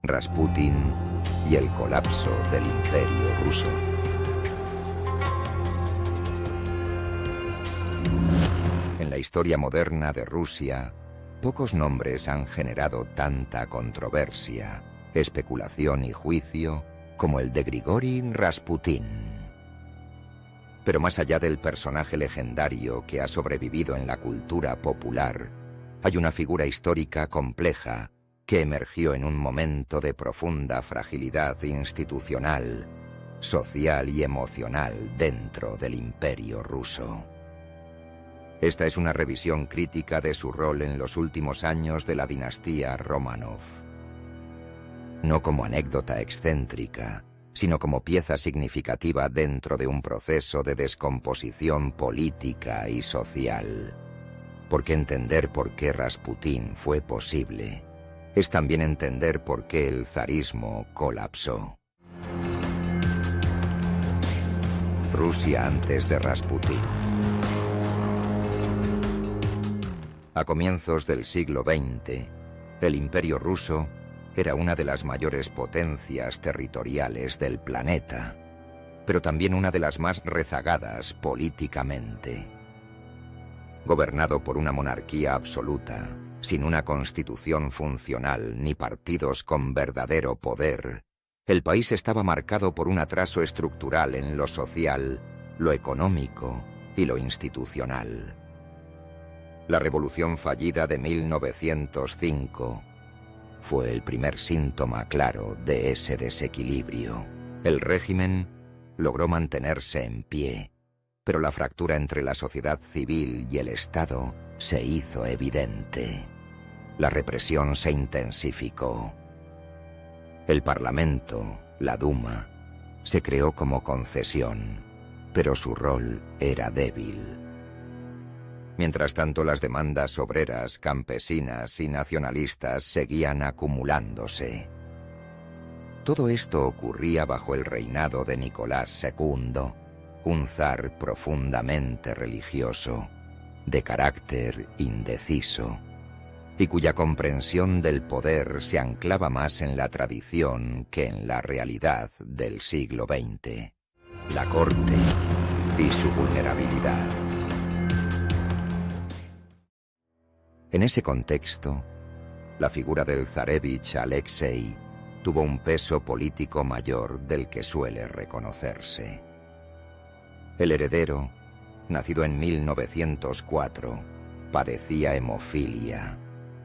Rasputin y el colapso del Imperio ruso. En la historia moderna de Rusia, pocos nombres han generado tanta controversia, especulación y juicio como el de Grigori Rasputin. Pero más allá del personaje legendario que ha sobrevivido en la cultura popular, hay una figura histórica compleja que emergió en un momento de profunda fragilidad institucional, social y emocional dentro del Imperio ruso. Esta es una revisión crítica de su rol en los últimos años de la dinastía Románov. No como anécdota excéntrica, sino como pieza significativa dentro de un proceso de descomposición política y social. Porque entender por qué Rasputín fue posible es también entender por qué el zarismo colapsó. Rusia antes de Rasputín. A comienzos del siglo XX, el Imperio ruso era una de las mayores potencias territoriales del planeta, pero también una de las más rezagadas políticamente. Gobernado por una monarquía absoluta, sin una constitución funcional ni partidos con verdadero poder, el país estaba marcado por un atraso estructural en lo social, lo económico y lo institucional. La revolución fallida de 1905 fue el primer síntoma claro de ese desequilibrio. El régimen logró mantenerse en pie, pero la fractura entre la sociedad civil y el Estado se hizo evidente. La represión se intensificó. El Parlamento, la Duma, se creó como concesión, pero su rol era débil. Mientras tanto, las demandas obreras, campesinas y nacionalistas seguían acumulándose. Todo esto ocurría bajo el reinado de Nicolás II, un zar profundamente religioso, de carácter indeciso, y cuya comprensión del poder se anclaba más en la tradición que en la realidad del siglo XX. La corte y su vulnerabilidad. En ese contexto, la figura del zarevich Alexei tuvo un peso político mayor del que suele reconocerse. El heredero, nacido en 1904, padecía hemofilia,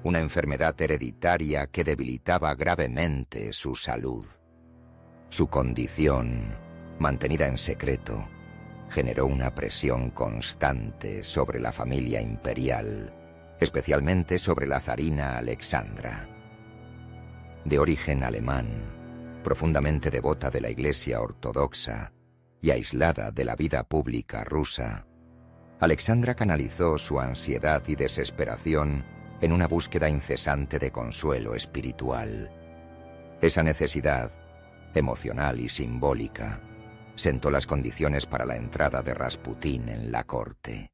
una enfermedad hereditaria que debilitaba gravemente su salud. Su condición, mantenida en secreto, generó una presión constante sobre la familia imperial, especialmente sobre la zarina Alexandra. De origen alemán, profundamente devota de la Iglesia ortodoxa y aislada de la vida pública rusa, Alexandra canalizó su ansiedad y desesperación en una búsqueda incesante de consuelo espiritual. Esa necesidad, emocional y simbólica, sentó las condiciones para la entrada de Rasputín en la corte.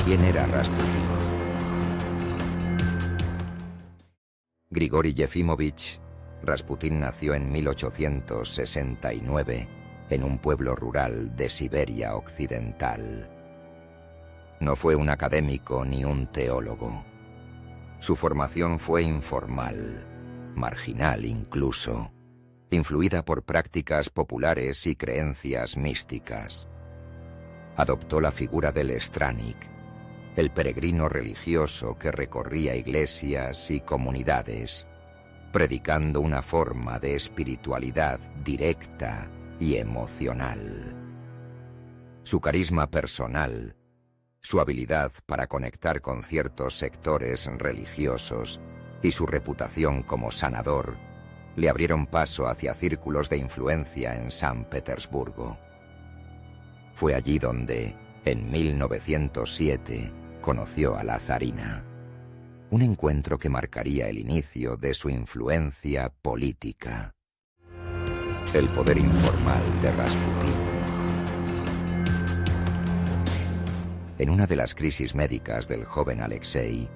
¿Quién era Rasputín? Grigori Yefimovich Rasputín nació en 1869 en un pueblo rural de Siberia Occidental. No fue un académico ni un teólogo. Su formación fue informal, marginal incluso, influida por prácticas populares y creencias místicas. Adoptó la figura del Stranik, el peregrino religioso que recorría iglesias y comunidades, predicando una forma de espiritualidad directa y emocional. Su carisma personal, su habilidad para conectar con ciertos sectores religiosos y su reputación como sanador le abrieron paso hacia círculos de influencia en San Petersburgo. Fue allí donde, en 1907, conoció a la zarina, un encuentro que marcaría el inicio de su influencia política. El poder informal de Rasputín. En una de las crisis médicas del joven Alexei,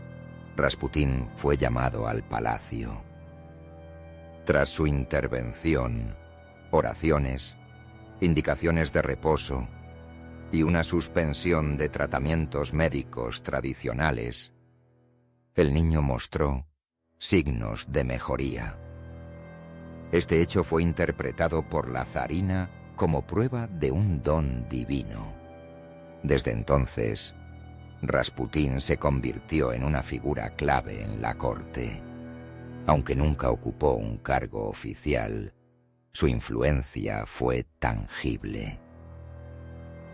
Rasputín fue llamado al palacio. Tras su intervención, oraciones, indicaciones de reposo y una suspensión de tratamientos médicos tradicionales, el niño mostró signos de mejoría. Este hecho fue interpretado por la zarina como prueba de un don divino. Desde entonces, Rasputín se convirtió en una figura clave en la corte. Aunque nunca ocupó un cargo oficial, su influencia fue tangible.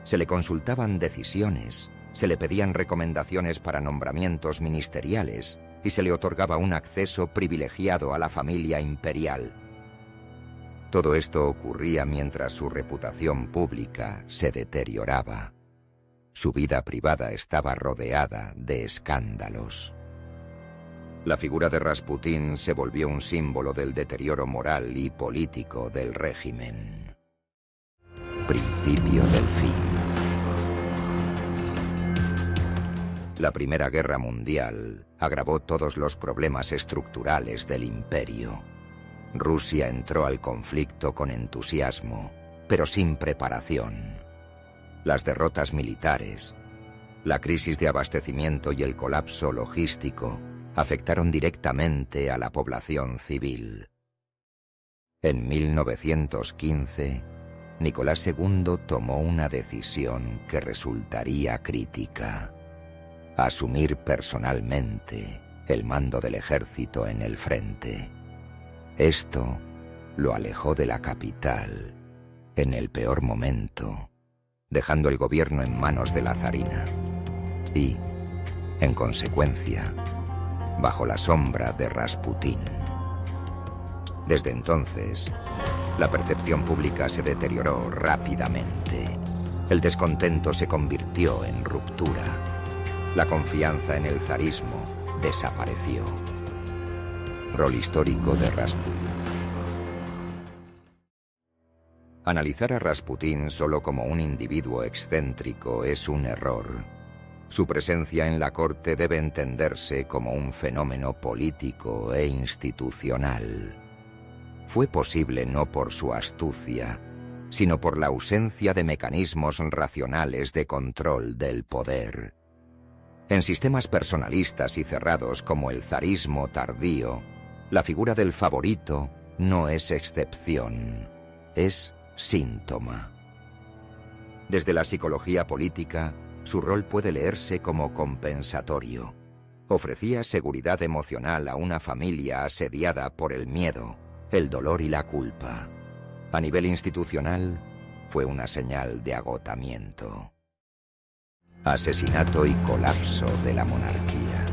Se le consultaban decisiones, se le pedían recomendaciones para nombramientos ministeriales y se le otorgaba un acceso privilegiado a la familia imperial. Todo esto ocurría mientras su reputación pública se deterioraba. Su vida privada estaba rodeada de escándalos. La figura de Rasputín se volvió un símbolo del deterioro moral y político del régimen. Principio del fin. La Primera Guerra Mundial agravó todos los problemas estructurales del imperio. Rusia entró al conflicto con entusiasmo, pero sin preparación. Las derrotas militares, la crisis de abastecimiento y el colapso logístico afectaron directamente a la población civil. En 1915, Nicolás II tomó una decisión que resultaría crítica: asumir personalmente el mando del ejército en el frente. Esto lo alejó de la capital en el peor momento, dejando el gobierno en manos de la zarina y, en consecuencia, bajo la sombra de Rasputín. Desde entonces, la percepción pública se deterioró rápidamente. El descontento se convirtió en ruptura. La confianza en el zarismo desapareció. Rol histórico de Rasputín. Analizar a Rasputín solo como un individuo excéntrico es un error. Su presencia en la corte debe entenderse como un fenómeno político e institucional. Fue posible no por su astucia, sino por la ausencia de mecanismos racionales de control del poder. En sistemas personalistas y cerrados como el zarismo tardío, la figura del favorito no es excepción, es síntoma. Desde la psicología política, su rol puede leerse como compensatorio. Ofrecía seguridad emocional a una familia asediada por el miedo, el dolor y la culpa. A nivel institucional, fue una señal de agotamiento. Asesinato y colapso de la monarquía.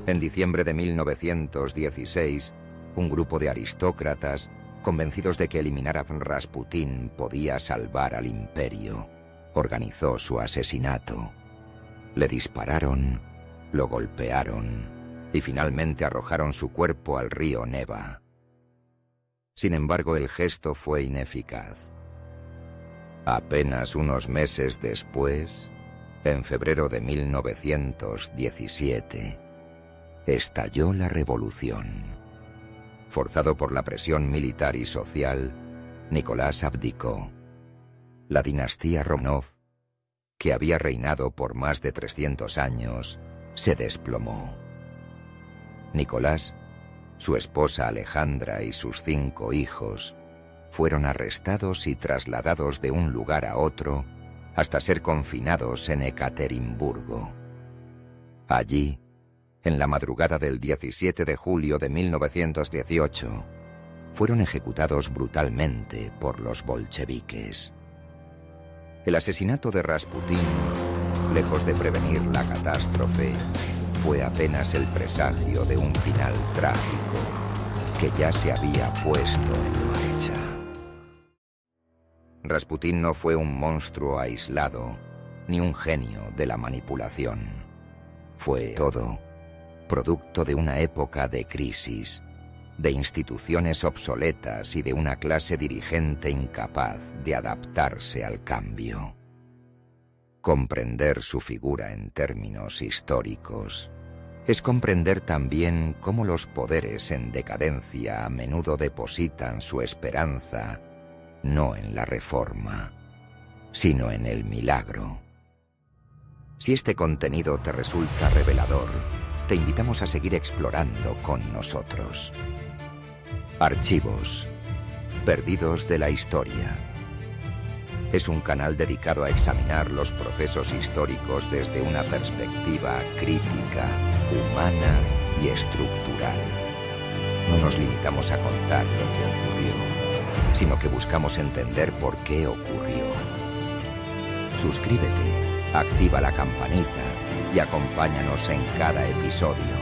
En diciembre de 1916, un grupo de aristócratas, convencidos de que eliminar a Rasputín podía salvar al imperio, organizó su asesinato. Le dispararon, lo golpearon y finalmente arrojaron su cuerpo al río Neva. Sin embargo, el gesto fue ineficaz. Apenas unos meses después, en febrero de 1917, estalló la revolución. Forzado por la presión militar y social, Nicolás abdicó. La dinastía Romanov, que había reinado por más de 300 años, se desplomó. Nicolás, su esposa Alejandra y sus 5 hijos fueron arrestados y trasladados de un lugar a otro hasta ser confinados en Ekaterimburgo. Allí, en la madrugada del 17 de julio de 1918, fueron ejecutados brutalmente por los bolcheviques. El asesinato de Rasputín, lejos de prevenir la catástrofe, fue apenas el presagio de un final trágico que ya se había puesto en marcha. Rasputín no fue un monstruo aislado, ni un genio de la manipulación. Fue todo producto de una época de crisis, de instituciones obsoletas y de una clase dirigente incapaz de adaptarse al cambio. Comprender su figura en términos históricos es comprender también cómo los poderes en decadencia a menudo depositan su esperanza no en la reforma, sino en el milagro. Si este contenido te resulta revelador, te invitamos a seguir explorando con nosotros. Archivos perdidos de la historia. Es un canal dedicado a examinar los procesos históricos desde una perspectiva crítica, humana y estructural. No nos limitamos a contar lo que ocurrió, sino que buscamos entender por qué ocurrió. Suscríbete, activa la campanita y acompáñanos en cada episodio,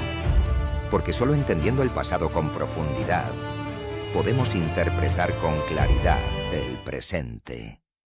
porque solo entendiendo el pasado con profundidad podemos interpretar con claridad el presente.